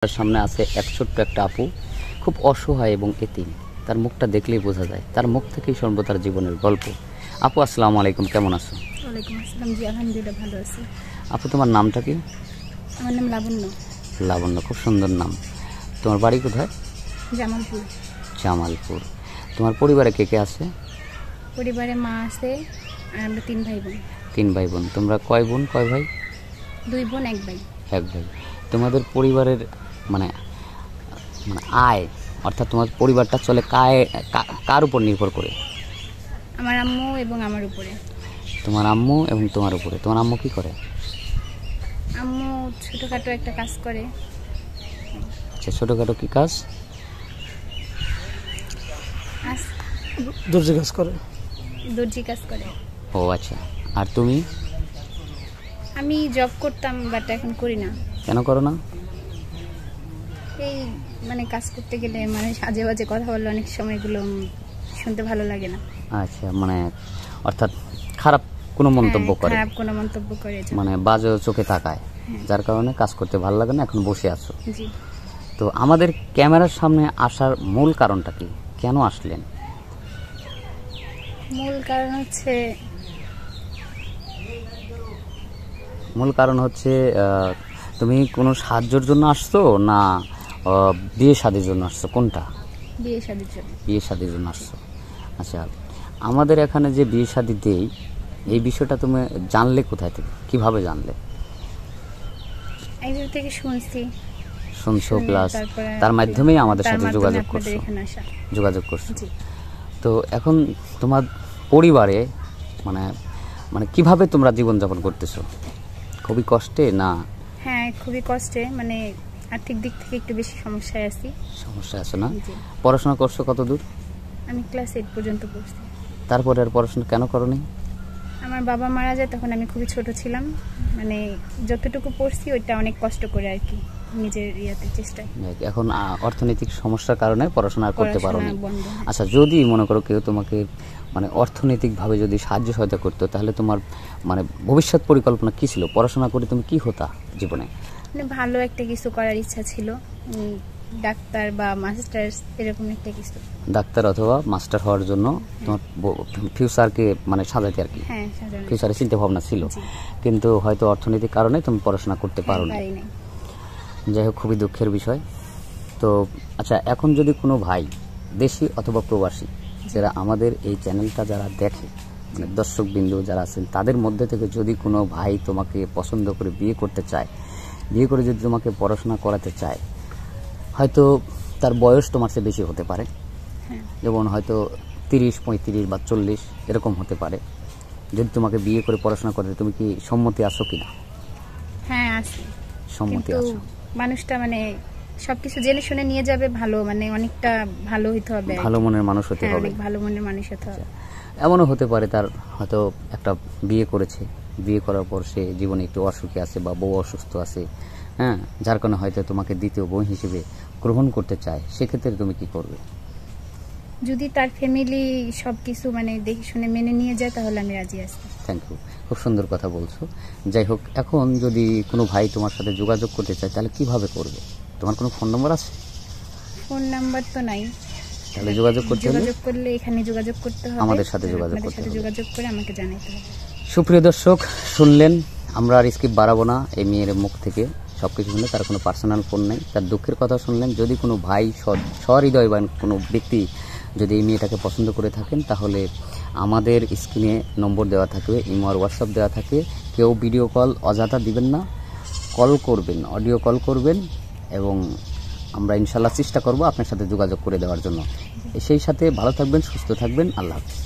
তার সামনে আছে এক ছোট্ট একটা আপু, খুব অসহায় এবং এতিম। তার মুখটা দেখলেই বোঝা যায়, তার মুখ থেকেই শুনবো তার জীবনের গল্প। আপু আসসালামু আলাইকুম, কেমন আছো? ওয়ালাইকুম আসসালাম। জি আলহামদুলিল্লাহ ভালো আছি। আপু তোমার নামটা কি? আমার নাম লাবণ্য। লাবণ্য, খুব সুন্দর নাম। তোমার বাড়ি কোথায়? জামালপুর। জামালপুর। তোমার পরিবারে কে কে আছে? পরিবারে মা আছে আর আমরা 3 ভাই বোন। 3 ভাই বোন। তোমরা কয় বোন কয় ভাই? 2 বোন 1 ভাই। 1 ভাই। তোমাদের পরিবারের মানে মানে আয়, অর্থাৎ তোমার পরিবারটা চলে কার উপর নির্ভর করে? আমার আম্মু এবং আমার উপরে। তোমার আম্মু এবং তোমার উপরে। তোমার আম্মু কি করে? আম্মু ছোটখাটো একটা কাজ করে। আচ্ছা, ছোটখাটো কি কাজ? দর্জি কাজ করে। দর্জি কাজ করে। ও আচ্ছা। আর তুমি? আমি জব করতাম বাট এখন করি না। কেন করো না? এই মানে কাজ করতে গেলে মানে আজে বাজে কথা বললে অনেক সময় এগুলো শুনতে ভালো লাগে না। আচ্ছা, মানে অর্থাৎ খারাপ কোনো মন্তব্য করে? খারাপ কোনো মন্তব্য করে, মানে বাজে চোখে তাকায়, যার কারণে কাজ করতে ভালো লাগে না, এখন বসে আছো। জি। তো আমাদের ক্যামেরার সামনে আসার মূল কারণটা কি? কেন আসলেন? মূল কারণ হচ্ছে তুমি কোনো সাহায্যের জন্য আসছো না বিয়ে শাদীর জন্য আসছো? কোনটা? বিয়ে শাদীর জন্য। বিয়ে শাদীর জন্য আসছো। আচ্ছা, আমাদের এখানে যে বিয়ে শাদী দেই, এই বিষয়টা তুমি জানলে কোথায় থেকে, কিভাবে জানলে? একজন থেকে শুনছো, প্লাস তার মাধ্যমেই আমাদের সাথে যোগাযোগ করছো। তো এখন তোমার পরিবারে মানে মানে কিভাবে তোমরা জীবনযাপন করতেছো? খুবই কষ্টে না? হ্যাঁ, খুবই কষ্টে, মানে আর্থিক দিক থেকে একটু বেশি সমস্যায় আছি। সমস্যা আছে না? পড়াশোনা করছো কত দূর? আমি ক্লাস 8 পর্যন্ত পড়ছি। তারপরে আর পড়াশোনা কেন করোনি? আমার বাবা মারা যায়, তখন আমি খুবই ছোট ছিলাম। মানে যতটুকু পড়ছি ওইটা অনেক কষ্ট করে আর কি, নিজের চেষ্টায়। এখন অর্থনৈতিক সমস্যার কারণে পড়াশোনা করতে পারোনি। আচ্ছা, যদি মনে করো কেউ তোমাকে মানে অর্থনৈতিকভাবে যদি সাহায্য সহায়তা করতো, তাহলে তোমার মানে ভবিষ্যৎ পরিকল্পনা কি ছিল? পড়াশোনা করে তুমি কি হতা জীবনে? মানে ভালো একটা কিছু করার ইচ্ছা ছিল, ডাক্তার বা মাস্টার্স এরকম একটা কিছু। ডাক্তার অথবা মাস্টার হওয়ার জন্য তোমার ফিউচারকে মানে সাজাতে আর কি, ফিউচারে চিন্তা ভাবনা ছিল, কিন্তু হয়তো অর্থনৈতিক কারণে তুমি পড়াশোনা করতে পারোনি। যাই হোক, খুবই দুঃখের বিষয়। তো আচ্ছা, এখন যদি কোনো ভাই দেশি অথবা প্রবাসী যারা আমাদের এই চ্যানেলটা যারা দেখে, মানে দর্শকবৃন্দ যারা আছেন, তাদের মধ্যে থেকে যদি কোনো ভাই তোমাকে পছন্দ করে বিয়ে করতে চায়, বিয়ে করে যদি তোমাকে পড়াশোনা করাতে চায়, হয়তো তার বয়স তোমার চেয়ে বেশি হতে পারে, যেমন হয়তো 30, 35 বা 40 এরকম হতে পারে। যদি তোমাকে বিয়ে করে পড়াশোনা করতে, তুমি কি সম্মতি আছো কিনা? হ্যাঁ, আছি। সম্মতি আছো। মানুষটা মানে সবকিছু জেনে শুনে নিয়ে যাবে, ভালো মানে অনেকটা ভালো হতে হবে, ভালো মনের মানুষ হতে হবে। অনেক ভালো মনের মানুষ হতে হবে। এমনও হতে পারে তার হয়তো একটা বিয়ে করেছে, বিয়ে করার পর সে জীবনে একটু অসুখী আছে বা বউ অসুস্থ আছে, হ্যাঁ, যার কারণে হয়তো তোমাকে দ্বিতীয় বউ হিসেবে গ্রহণ করতে চায়। সেক্ষেত্রে তুমি কি করবে? যদি তার ফ্যামিলি সবকিছু মানে দেখে শুনে মেনে নিয়ে যায়, তাহলে আমি রাজি আছি। থ্যাংক ইউ, খুব সুন্দর কথা বলছো। যাই হোক, এখন যদি কোনো ভাই তোমার সাথে যোগাযোগ করতে চায়, তাহলে কিভাবে করবে? তোমার কোনো ফোন নাম্বার আছে? ফোন নাম্বার তো নাই। তাহলে যোগাযোগ করলে এখানে যোগাযোগ করতে হবে, আমাদের সাথে যোগাযোগ করে আমাকে জানাতে হবে। সুপ্রিয় দর্শক, শুনলেন, আমরা আর স্কিপ বাড়াবো না। এই মেয়ের মুখ থেকে সবকিছু শুনলে, তার কোনো পার্সোনাল ফোন নেই, তার দুঃখের কথা শুনলেন। যদি কোনো ভাই সহৃদয় বা কোনো ব্যক্তি যদি এই মেয়েটাকে পছন্দ করে থাকেন, তাহলে আমাদের স্ক্রিনে নম্বর দেওয়া থাকবে, ইমো আর হোয়াটসঅ্যাপ দেওয়া থাকে। কেউ ভিডিও কল অযথা দিবেন না, কল করবেন, অডিও কল করবেন, এবং আমরা ইনশাল্লাহ চেষ্টা করব আপনার সাথে যোগাযোগ করে দেওয়ার জন্য। সেই সাথে ভালো থাকবেন, সুস্থ থাকবেন। আল্লাহ হাফেজ।